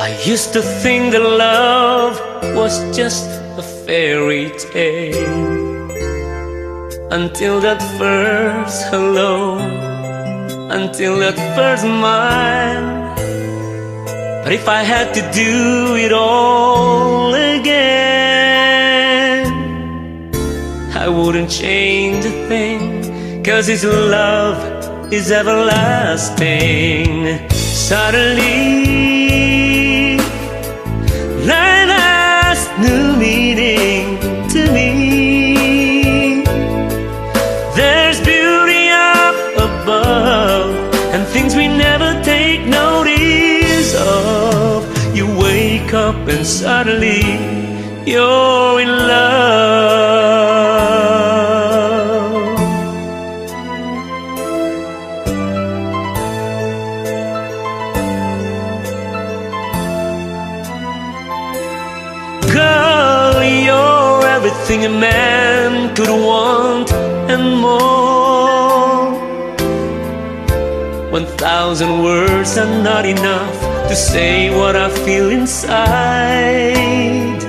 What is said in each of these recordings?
I used to think that love was just a fairy tale, until that first hello, until that first smile. But if I had to do it all again, I wouldn't change a thing, 'cause His love is everlasting. Suddenly, life has new meaning to me. There's beauty up above, and things we never take notice of. You wake up and suddenly you're in love. Girl, you're everything a man could want and more. 1,000 words are not enough to say what I feel inside.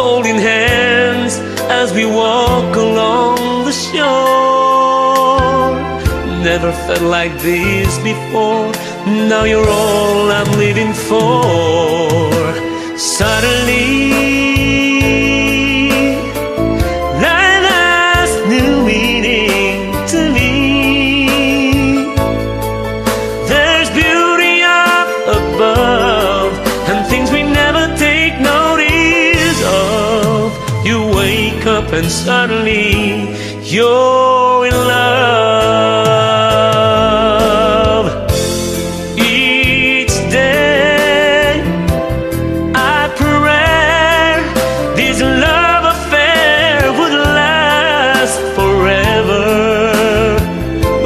Holding hands as we walk along the shore. Never felt like this before. Now you're all I'm living for. Suddenly, life has new meaning to me. There's beauty up above, and things we never take notice of. You wake up and suddenly you're in love. Each day I pray this love affair would last forever.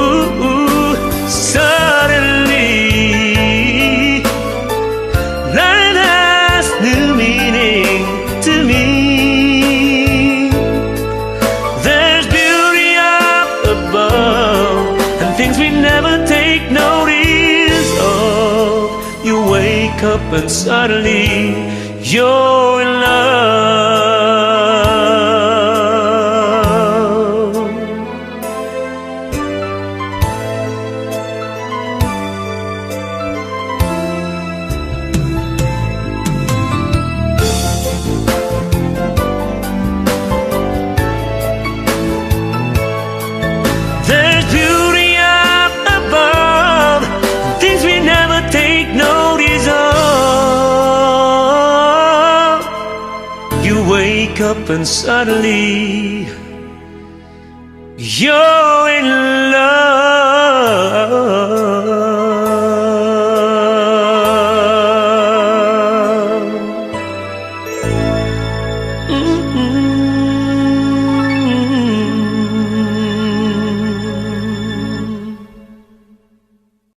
Ooh, ooh, suddenly life has new meaning to me. There's beauty up above, and things we never take notice of. You wake up and suddenly you're in love. There's beauty up above, things we never take notice of. You wake up and suddenly you're in love.